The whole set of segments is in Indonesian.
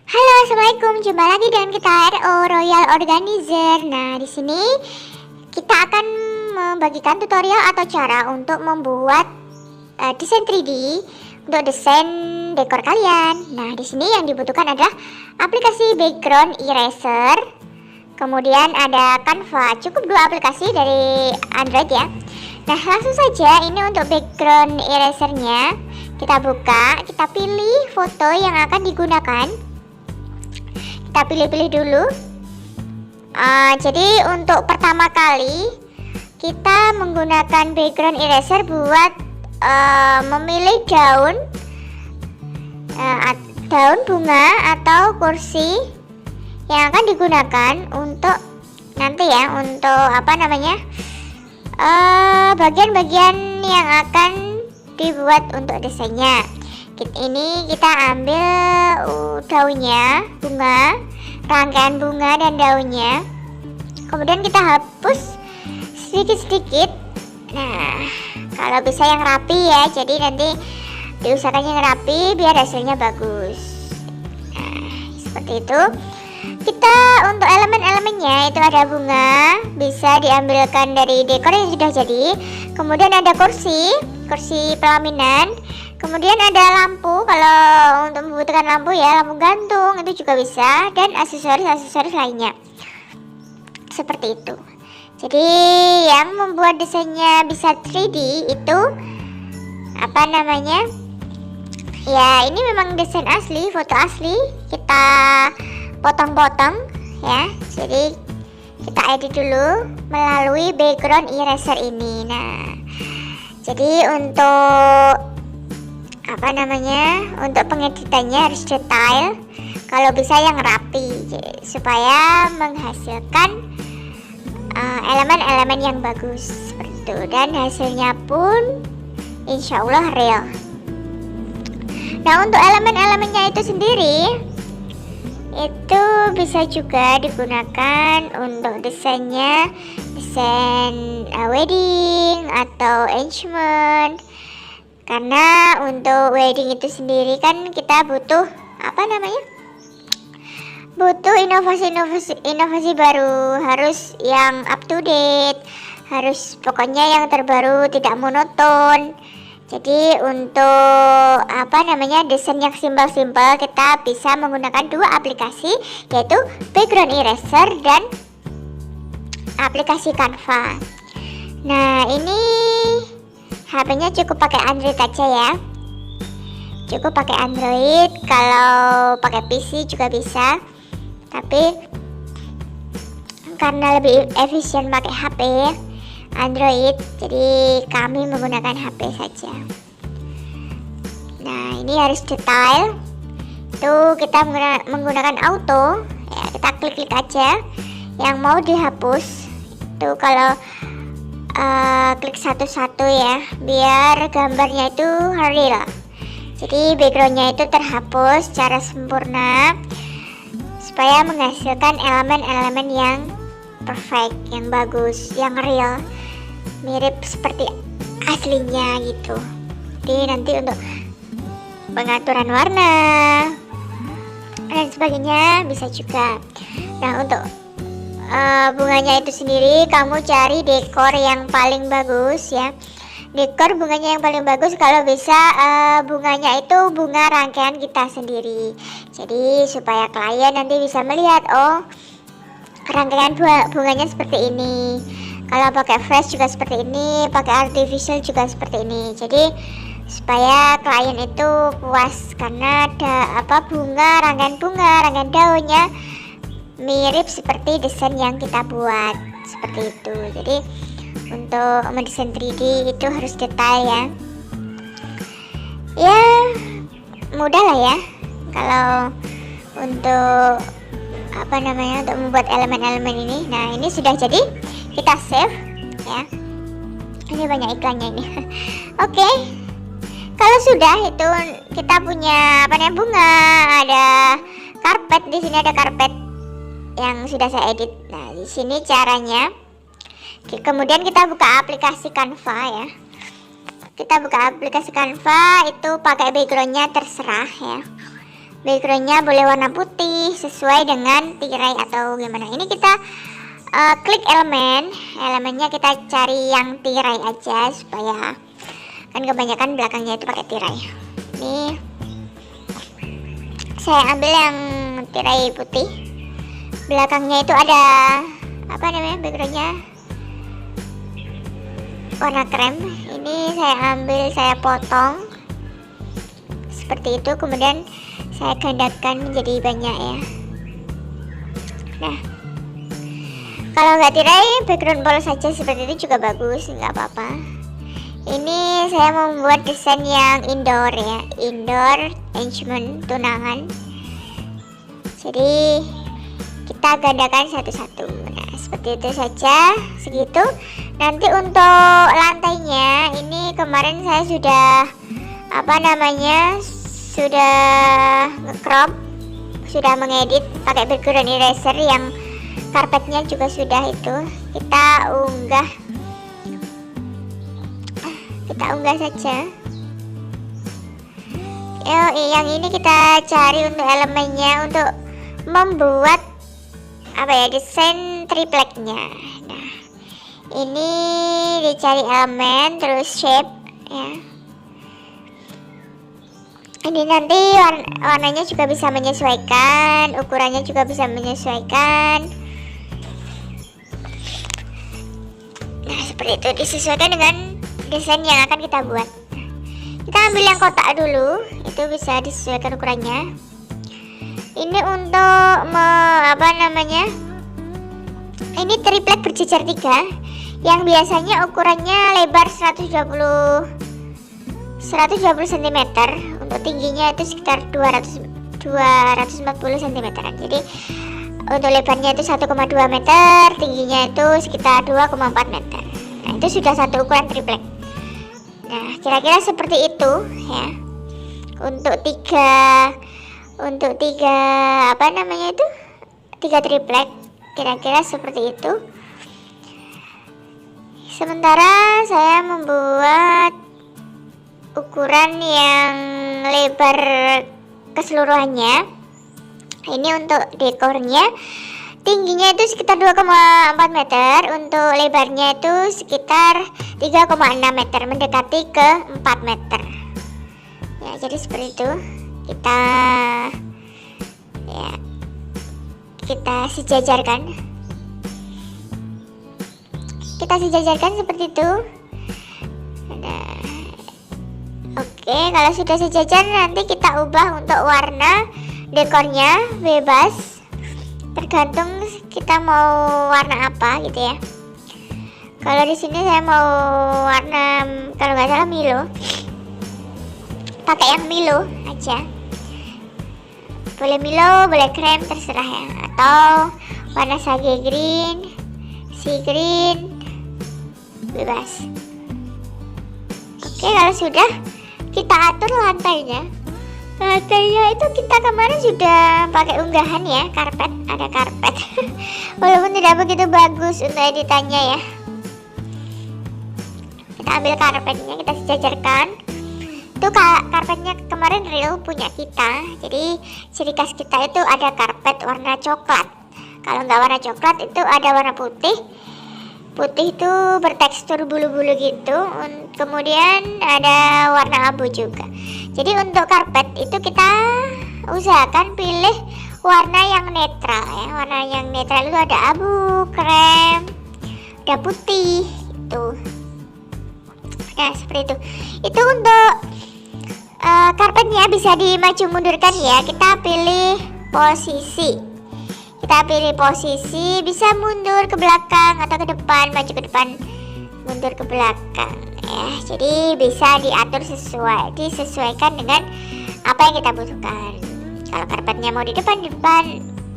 Halo, assalamualaikum. Jumpa lagi dengan kita RO Royal Organizer. Nah, di sini kita akan membagikan tutorial atau cara untuk membuat desain 3D untuk desain dekor kalian. Nah, di sini yang dibutuhkan adalah aplikasi background eraser, kemudian ada Canva. Cukup 2 aplikasi dari Android ya. Nah, langsung saja ini untuk background erasernya. Kita buka, kita pilih foto yang akan digunakan. Kita pilih-pilih dulu. Jadi untuk pertama kali kita menggunakan background eraser buat memilih daun bunga atau kursi yang akan digunakan untuk nanti ya, untuk bagian-bagian yang akan dibuat untuk desainnya. Ini kita ambil daunnya, bunga, rangkaian bunga dan daunnya, kemudian kita hapus sedikit-sedikit. Nah, kalau bisa yang rapi ya, jadi nanti diusahakan yang rapi biar hasilnya bagus. Nah, seperti itu. Kita untuk elemen-elemennya itu ada bunga, bisa diambilkan dari dekor yang sudah jadi. Kemudian ada kursi pelaminan. Kemudian ada lampu, kalau untuk membutuhkan lampu ya, lampu gantung itu juga bisa, dan aksesoris lainnya. Seperti itu. Jadi yang membuat desainnya bisa 3D itu ya, ini memang desain asli, foto asli, kita potong-potong ya. Jadi kita edit dulu melalui background eraser ini. Nah, jadi untuk untuk pengeditannya harus detail, kalau bisa yang rapi, supaya menghasilkan elemen-elemen yang bagus seperti itu, dan hasilnya pun insya Allah real. Nah, untuk elemen-elemennya itu sendiri itu bisa juga digunakan untuk desain wedding atau engagement. Karena untuk wedding itu sendiri kan kita butuh butuh inovasi baru, harus yang up to date, harus pokoknya yang terbaru, tidak monoton. Jadi untuk desain yang simpel-simpel, kita bisa menggunakan 2 aplikasi, yaitu background eraser dan aplikasi Canva. Nah, ini HP-nya cukup pakai Android aja ya. Cukup pakai Android, kalau pakai PC juga bisa. Tapi karena lebih efisien pakai HP Android, jadi kami menggunakan HP saja. Nah, ini harus detail. Itu kita menggunakan auto ya, kita klik-klik aja yang mau dihapus. Itu kalau klik satu-satu ya, biar gambarnya itu real. Jadi backgroundnya itu terhapus secara sempurna, supaya menghasilkan elemen-elemen yang perfect, yang bagus, yang real, mirip seperti aslinya gitu. Jadi nanti untuk pengaturan warna dan sebagainya bisa juga. Nah, untuk bunganya itu sendiri kamu cari dekor yang paling bagus ya. Dekor bunganya yang paling bagus, kalau bisa bunganya itu bunga rangkaian kita sendiri. Jadi supaya klien nanti bisa melihat, oh, rangkaian bunganya seperti ini. Kalau pakai fresh juga seperti ini, pakai artificial juga seperti ini. Jadi supaya klien itu puas, karena ada rangkaian daunnya mirip seperti desain yang kita buat, seperti itu. Jadi untuk mendesain 3D itu harus detail ya. Ya, mudah lah ya kalau untuk untuk membuat elemen-elemen ini. Nah, ini sudah jadi, kita save ya. Ini banyak iklannya ini. Oke. Kalau sudah, itu kita punya bunga, ada karpet, di sini ada karpet yang sudah saya edit. Nah, di sini caranya. Kemudian kita buka aplikasi Canva ya. Kita buka aplikasi Canva, itu pakai backgroundnya terserah ya. backgroundnya boleh warna putih sesuai dengan tirai atau gimana. Ini kita klik elemennya kita cari yang tirai aja, supaya kan kebanyakan belakangnya itu pakai tirai. Ini saya ambil yang tirai putih, belakangnya itu ada apa namanya, backgroundnya warna krem. Ini saya ambil, saya potong seperti itu, kemudian saya gandakan menjadi banyak ya. Nah, kalau nggak tirai, background polos saja seperti itu juga bagus, nggak apa-apa. Ini saya membuat desain yang indoor ya, indoor arrangement tunangan. Jadi kita gandakan satu-satu. Nah, seperti itu saja, segitu. Nanti untuk lantainya, ini kemarin saya sudah sudah nge-crop, sudah mengedit pakai background eraser, yang karpetnya juga sudah itu kita unggah saja. Yang ini kita cari untuk elemennya, untuk membuat desain tripleknya. Nah, ini dicari elemen, terus shape ya. Ini nanti warnanya juga bisa menyesuaikan, ukurannya juga bisa menyesuaikan. Nah, seperti itu, disesuaikan dengan desain yang akan kita buat. Kita ambil yang kotak dulu, itu bisa disesuaikan ukurannya. Ini untuk ini triplek berjejer 3, yang biasanya ukurannya lebar 120 cm, untuk tingginya itu sekitar 240 cm. Jadi untuk lebarnya itu 1,2 meter, tingginya itu sekitar 2,4 meter. Nah, itu sudah satu ukuran triplek. Nah, kira-kira seperti itu ya. Untuk tiga triplek, kira-kira seperti itu. Sementara saya membuat ukuran yang lebar keseluruhannya. Ini untuk dekornya, tingginya itu sekitar 2,4 meter, untuk lebarnya itu sekitar 3,6 meter, mendekati ke 4 meter ya. Jadi seperti itu, kita sejajarkan seperti itu. Nah, oke, kalau sudah sejajar, nanti kita ubah untuk warna dekornya, bebas, tergantung kita mau warna apa gitu ya. Kalau di sini saya mau warna, kalau nggak salah Milo, pakai yang Milo aja. Boleh Milo, boleh krem, terserah ya. Atau warna sage green, sea green, bebas. Oke, kalau sudah, kita atur lantainya. Lantainya itu kita kemarin sudah pakai unggahan ya, karpet, ada karpet. Walaupun tidak begitu bagus untuk editannya ya. Kita ambil karpetnya, kita sejajarkan. Itu karpetnya kemarin real punya kita. Jadi ciri khas kita itu ada karpet warna coklat. Kalau nggak warna coklat, itu ada warna putih. Putih itu bertekstur bulu-bulu gitu. Kemudian ada warna abu juga. Jadi untuk karpet itu kita usahakan pilih warna yang netral ya. Warna yang netral itu ada abu, krem, ada putih itu. Nah, seperti itu. Itu untuk karpetnya bisa dimaju mundurkan ya. Kita pilih posisi. Bisa mundur ke belakang atau ke depan, maju ke depan, mundur ke belakang ya. Jadi bisa diatur disesuaikan dengan apa yang kita butuhkan. Kalau karpetnya mau di depan,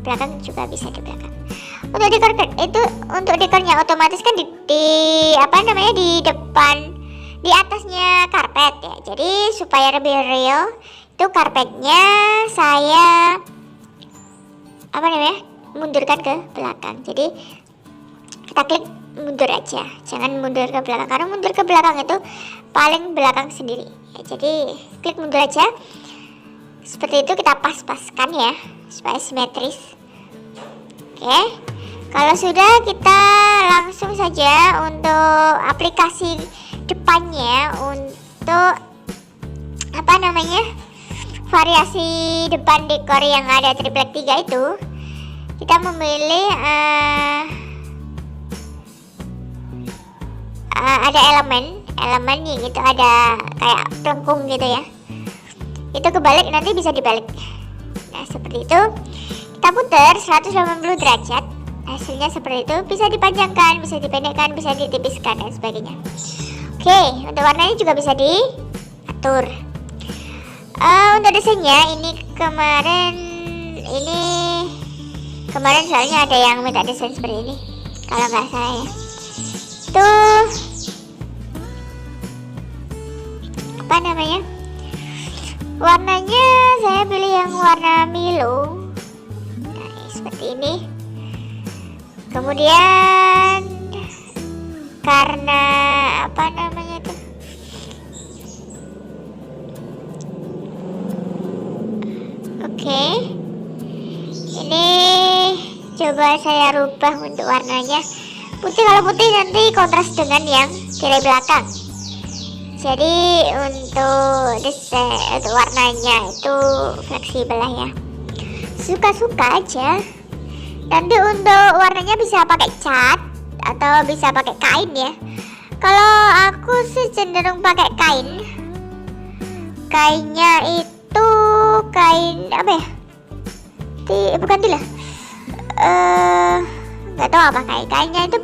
belakang juga bisa di belakang. Untuk dekor itu, untuk dekornya otomatis kan di depan, di atasnya karpet ya. Jadi supaya lebih real, itu karpetnya saya mundurkan ke belakang. Jadi kita klik mundur aja, jangan mundur ke belakang, karena mundur ke belakang itu paling belakang sendiri ya. Jadi klik mundur aja Seperti itu kita pas-paskan ya, supaya simetris. Oke, kalau sudah kita langsung saja untuk aplikasi depannya, untuk apa namanya, variasi depan dekor yang ada triplek 3 itu. Kita memilih ada elemen yang itu ada kayak pelengkung gitu ya, itu kebalik, nanti bisa dibalik. Nah seperti itu, kita putar 180 derajat, hasilnya seperti itu. Bisa dipanjangkan, bisa dipendekkan, bisa ditipiskan dan sebagainya. Oke, untuk warnanya juga bisa diatur. Untuk desainnya ini kemarin soalnya ada yang minta desain seperti ini kalau nggak salah ya. Itu apa namanya, warnanya saya pilih yang warna Milo. Nah, seperti ini. Kemudian karena apa namanya itu, oke, ini coba saya rubah untuk warnanya putih. Kalau putih nanti kontras dengan yang kiri belakang. Jadi untuk desain, untuk warnanya itu fleksibel lah ya, suka-suka aja. Nanti untuk warnanya bisa pakai cat atau bisa pakai kain ya. Kalau aku sih cenderung pakai kain. Kainnya itu kain apa ya? Bukan tilah. Nggak tahu apa kainnya itu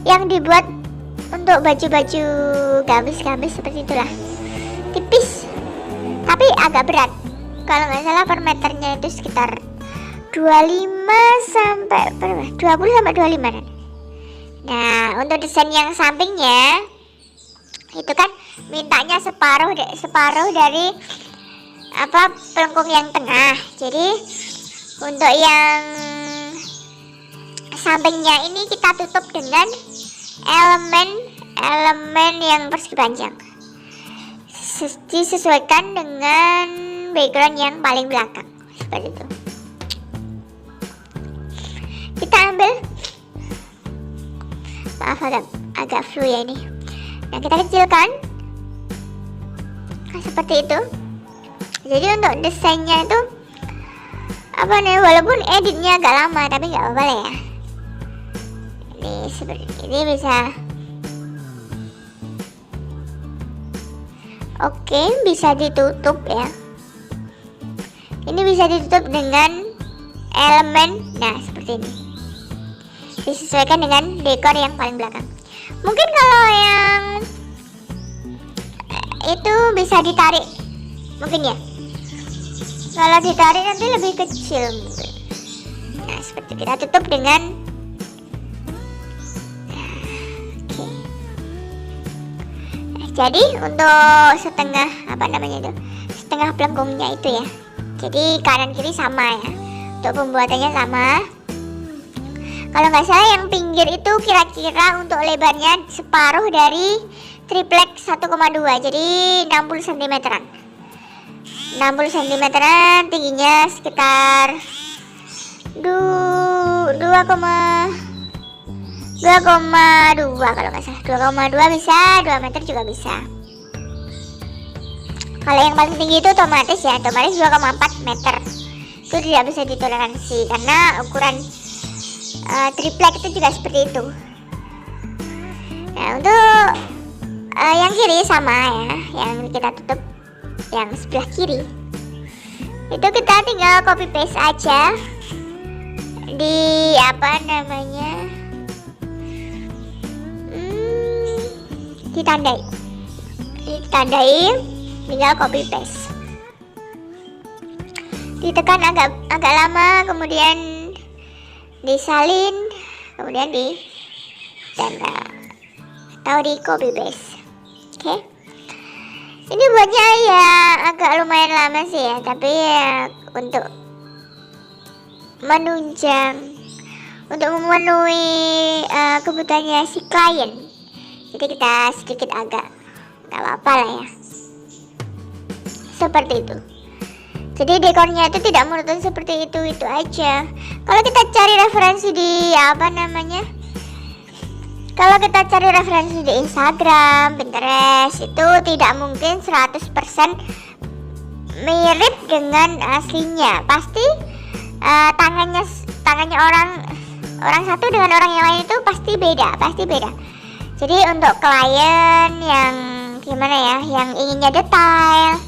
yang dibuat untuk baju-baju gamis seperti itulah. Tipis tapi agak berat. Kalau nggak salah per meternya itu sekitar 20 sampai 25. Nah, untuk desain yang sampingnya itu kan mintanya separuh dari apa, pelengkung yang tengah. Jadi untuk yang sampingnya ini kita tutup dengan elemen yang persegi panjang, disesuaikan dengan background yang paling belakang seperti itu. Kita ambil, maaf agak flu ya ini. Nah, kita kecilkan seperti itu. Jadi untuk desainnya itu apa nih, walaupun editnya agak lama tapi nggak apa-apa lah ya. Ini seperti ini bisa. Oke, bisa ditutup ya. Ini bisa ditutup dengan elemen, nah seperti ini, disesuaikan dengan dekor yang paling belakang. Mungkin kalau yang itu bisa ditarik mungkin ya, kalau ditarik nanti lebih kecil mungkin. Nah seperti kita tutup dengan oke. Nah, jadi untuk setengah apa namanya itu, setengah pelengkungnya itu ya, jadi kanan kiri sama ya, untuk pembuatannya sama. Kalau nggak salah yang pinggir itu kira-kira untuk lebarnya separuh dari triplek 1,2, jadi 60 cm-an. 60 cm-an, tingginya sekitar 2,2 kalau nggak salah. 2,2 bisa, 2 meter juga bisa. Kalau yang paling tinggi itu otomatis 2,4 meter. Itu tidak bisa ditoleransi karena ukuran triplek itu juga seperti itu. Nah untuk yang kiri sama ya, yang kita tutup yang sebelah kiri itu kita tinggal copy paste aja di apa namanya, ditandai, tinggal copy paste, ditekan agak lama, kemudian disalin, kemudian ditempel atau di copy paste. Oke. Ini buatnya ya agak lumayan lama sih ya, tapi ya untuk menunjang, untuk memenuhi kebutuhannya si klien, jadi kita sedikit agak nggak apa-apa lah ya, seperti itu. Jadi dekornya itu tidak monoton seperti itu aja. Kalau kita cari referensi di kalau kita cari referensi di Instagram, Pinterest, itu tidak mungkin 100% mirip dengan aslinya. Pasti tangannya orang satu dengan orang yang lain itu pasti beda. Jadi untuk klien yang gimana ya, yang inginnya detail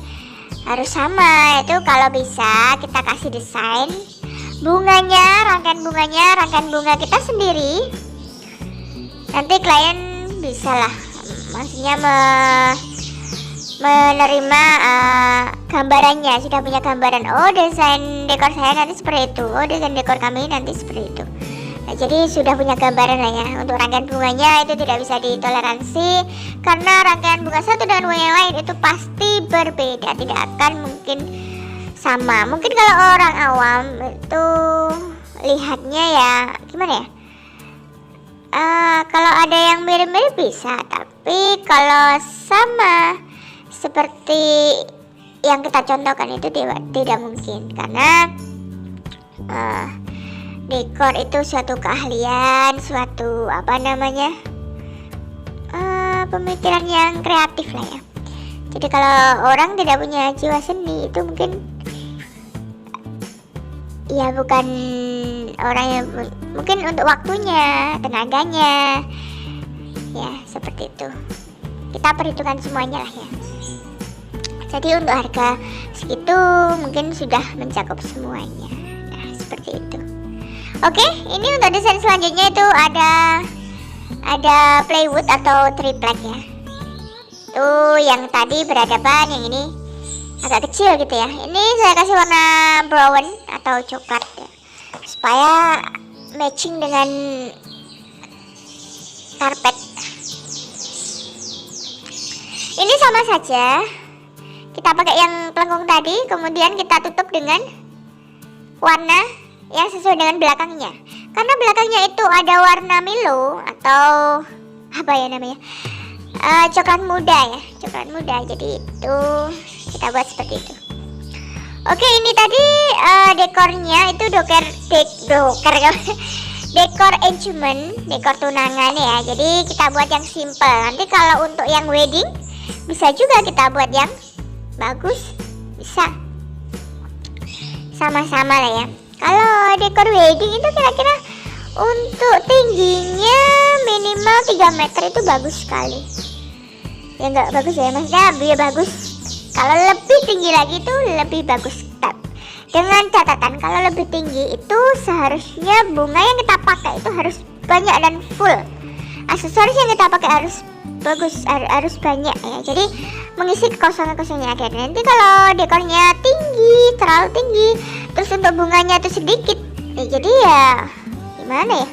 harus sama, itu kalau bisa kita kasih desain bunganya, rangkaian bunga kita sendiri. Nanti klien bisa lah, maksudnya menerima gambarannya, sudah punya gambaran, oh desain dekor saya nanti seperti itu, oh desain dekor kami nanti seperti itu. Nah, jadi sudah punya gambaran lah ya. Untuk rangkaian bunganya itu tidak bisa ditoleransi, karena rangkaian bunga satu dengan bunga yang lain itu pasti berbeda, tidak akan mungkin sama. Mungkin kalau orang awam itu lihatnya ya gimana ya, kalau ada yang mirip-mirip bisa, tapi kalau sama seperti yang kita contohkan itu tidak mungkin, karena dekor itu suatu keahlian, suatu pemikiran yang kreatif lah ya. Jadi kalau orang tidak punya jiwa seni itu mungkin ya bukan orang yang mungkin untuk waktunya, tenaganya ya seperti itu. Kita perhitungkan semuanya lah ya. Jadi untuk harga segitu mungkin sudah mencakup semuanya. Nah, seperti itu. Oke, ini untuk desain selanjutnya itu ada plywood atau triplek ya. Tuh yang tadi berhadapan, yang ini agak kecil gitu ya. Ini saya kasih warna brown atau coklat ya, supaya matching dengan karpet. Ini sama saja. Kita pakai yang pelengkung tadi, kemudian kita tutup dengan warna yang sesuai dengan belakangnya. Karena belakangnya itu ada warna Milo atau apa ya namanya, coklat muda ya, coklat muda. Jadi itu kita buat seperti itu. Oke, ini tadi dekornya itu dekor engagement, dekor tunangan ya. Jadi kita buat yang simple. Nanti kalau untuk yang wedding bisa juga kita buat yang bagus, bisa sama-sama lah ya. Kalau dekor wedding itu kira-kira untuk tingginya minimal 3 meter itu bagus sekali. Ya enggak bagus ya, maksudnya biar bagus. Kalau lebih tinggi lagi itu lebih bagus. Dengan catatan kalau lebih tinggi itu seharusnya bunga yang kita pakai itu harus banyak dan full. Aksesoris yang kita pakai harus bagus, harus banyak ya. Jadi mengisi kekosongan-kosongan yang ada. Nanti kalau dekornya tinggi, terlalu tinggi, terus untuk bunganya itu sedikit, jadi ya gimana ya,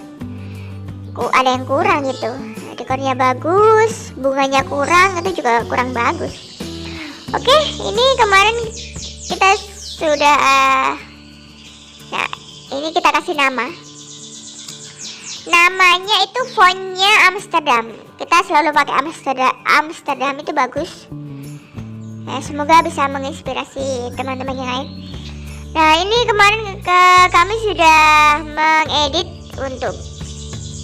kok ada yang kurang gitu. Dekornya bagus, bunganya kurang, itu juga kurang bagus. Oke, ini kemarin kita sudah nah ini kita kasih namanya itu fontnya Amsterdam. Kita selalu pakai Amsterdam itu bagus ya, semoga bisa menginspirasi teman-teman yang lain. Nah, ini kemarin kami sudah mengedit untuk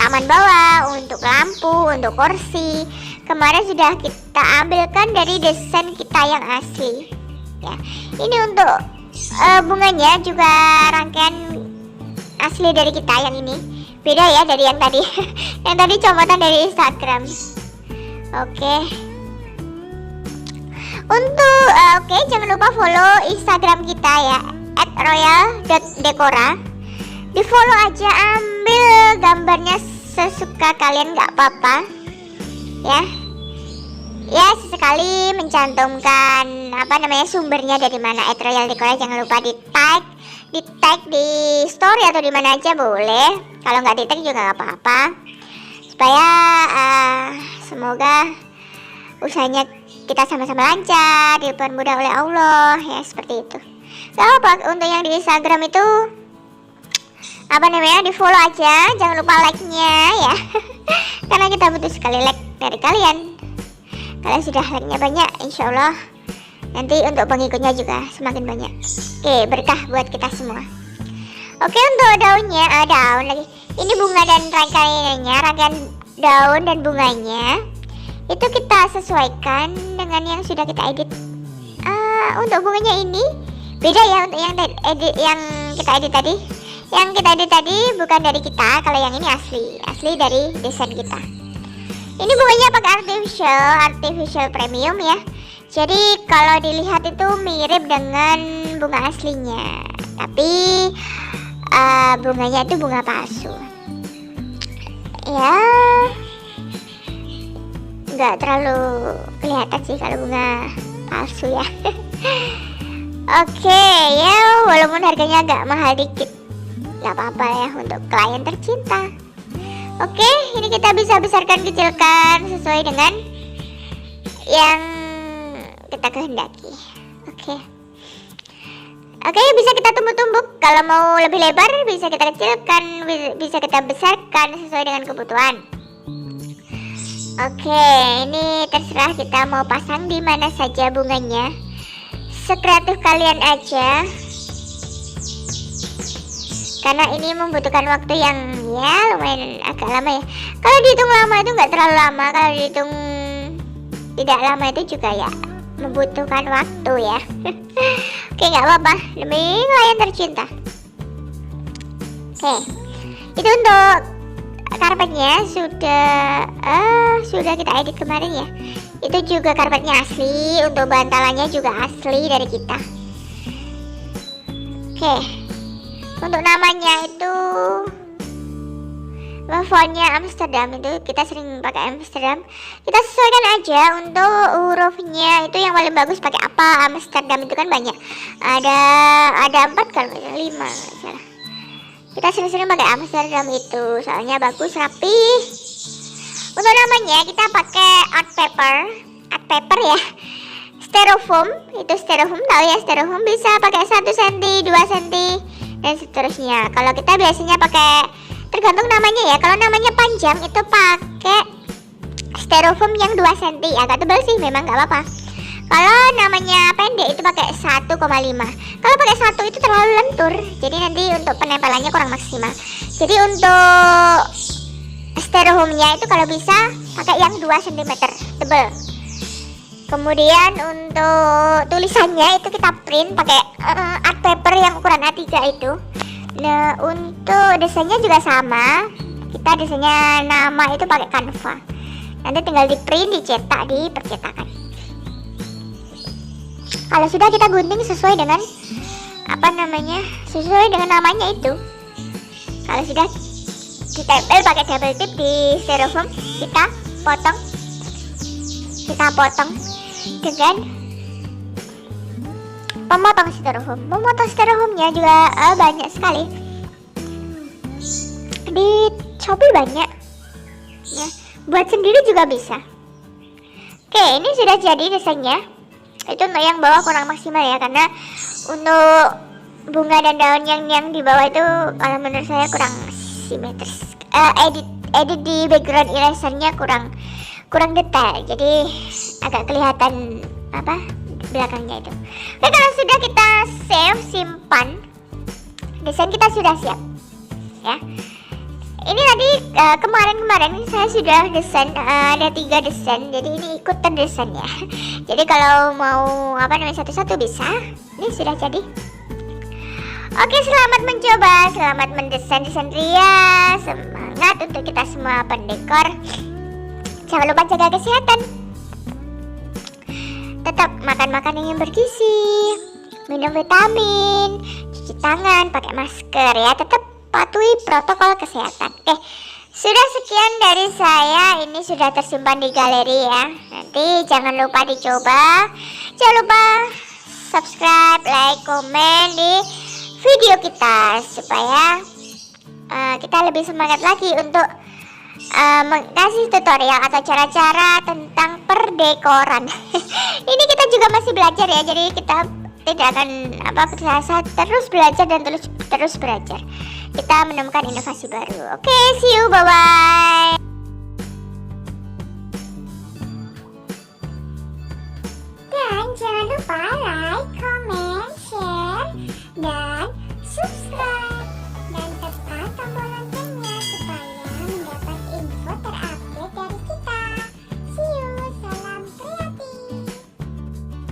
taman bawah, untuk lampu, untuk kursi. Kemarin sudah kita ambilkan dari desain kita yang asli ya. Ini untuk bunganya juga rangkaian asli dari kita yang ini. Beda ya dari yang tadi. Yang tadi copotan dari Instagram. Oke. Untuk jangan lupa follow Instagram kita ya, @royal.decora. Di follow aja, ambil gambarnya sesuka kalian, nggak apa-apa ya. Ya, sesekali mencantumkan sumbernya dari mana, @royal.decora. Jangan lupa di tag di story atau di mana aja boleh. Kalau nggak di tag juga nggak apa-apa, supaya semoga usahanya kita sama-sama lancar, dipermudah oleh Allah ya, seperti itu. Untuk yang di Instagram itu di follow aja, jangan lupa like-nya ya. Karena kita butuh sekali like dari kalian. Kalau sudah like-nya banyak, insya Allah Nanti untuk pengikutnya juga semakin banyak. Oke, berkah buat kita semua. Oke, untuk daunnya, daun lagi. Ini bunga dan rangkaian daun dan bunganya itu kita sesuaikan dengan yang sudah kita edit. Untuk bunganya ini beda ya untuk yang kita edit tadi. Yang kita edit tadi bukan dari kita, kalau yang ini asli dari desain kita. Ini bunganya pakai artificial premium ya. Jadi kalau dilihat itu mirip dengan bunga aslinya, tapi bunganya itu bunga palsu. Ya, nggak terlalu kelihatan sih kalau bunga palsu ya. Oke, ya walaupun harganya agak mahal dikit, nggak apa-apa ya untuk klien tercinta. Oke, ini kita bisa besarkan kecilkan sesuai dengan yang kita kehendaki. Oke, bisa kita tumbuk-tumbuk. Kalau mau lebih lebar bisa kita kecilkan, bisa kita besarkan sesuai dengan kebutuhan. Oke, ini terserah kita mau pasang di mana saja bunganya. Sekreatif kalian aja. Karena ini membutuhkan waktu yang ya lumayan agak lama ya. Kalau dihitung lama itu nggak terlalu lama, kalau dihitung tidak lama itu juga ya membutuhkan waktu ya. Oke, nggak apa-apa demi klien tercinta. Oke, itu untuk karpetnya sudah kita edit kemarin ya. Itu juga karpetnya asli, untuk bantalannya juga asli dari kita. Oke, untuk namanya itu fontnya Amsterdam, itu kita sering pakai Amsterdam. Kita sesuaikan aja untuk hurufnya itu yang paling bagus pakai apa. Amsterdam itu kan banyak, ada 4 kan, 5 salah. Kita sering-sering pakai Amsterdam itu soalnya bagus, rapi. Untuk namanya kita pakai art paper ya, styrofoam. Itu styrofoam, tahu ya styrofoam, bisa pakai 1 cm, 2 cm dan seterusnya. Kalau kita biasanya pakai, tergantung namanya ya. Kalau namanya panjang itu pakai styrofoam yang 2 cm, agak tebal sih memang, nggak apa-apa. Kalau namanya pendek itu pakai 1,5. Kalau pakai 1 itu terlalu lentur, jadi nanti untuk penempelannya kurang maksimal. Jadi untuk styrofoamnya itu kalau bisa pakai yang 2 cm tebal. Kemudian untuk tulisannya itu kita print pakai art paper yang ukuran A3 itu. Nah, untuk desainnya juga sama. Kita desainnya nama itu pakai Canva. Nanti tinggal di print, dicetak di percetakan. Kalau sudah kita gunting sesuai dengan sesuai dengan namanya itu. Kalau sudah ditempel pakai double tip di styrofoam, kita potong dengan pemotong styrofoam. Memotong styrofoamnya juga banyak sekali. Di Shopee banyak ya, buat sendiri juga bisa. Oke, ini sudah jadi desainnya. Itu untuk yang bawah kurang maksimal ya, karena untuk bunga dan daun yang di bawah itu kalau menurut saya kurang simetris. Edit di background erasernya kurang detail, jadi agak kelihatan belakangnya itu. Oke, kalau sudah kita simpan, desain kita sudah siap ya. Ini tadi kemarin saya sudah desain, ada 3 desain, jadi ini ikutan desainnya. Jadi kalau mau satu-satu bisa. Ini sudah jadi. Oke, selamat mencoba, selamat mendesain desain Ria. Semangat untuk kita semua pendekor. Jangan lupa jaga kesehatan. Tetap makan makanan yang bergizi, minum vitamin, cuci tangan, pakai masker ya. Tetap patuhi protokol kesehatan. Oke, sudah sekian dari saya. Ini sudah tersimpan di galeri ya. Nanti jangan lupa dicoba. Jangan lupa subscribe, like, komen di video kita supaya kita lebih semangat lagi untuk mengasih tutorial atau cara-cara tentang perdekoran. Ini kita juga masih belajar ya, jadi kita tidak akan terus belajar dan terus belajar. Kita menemukan inovasi baru. Oke, see you, bye bye.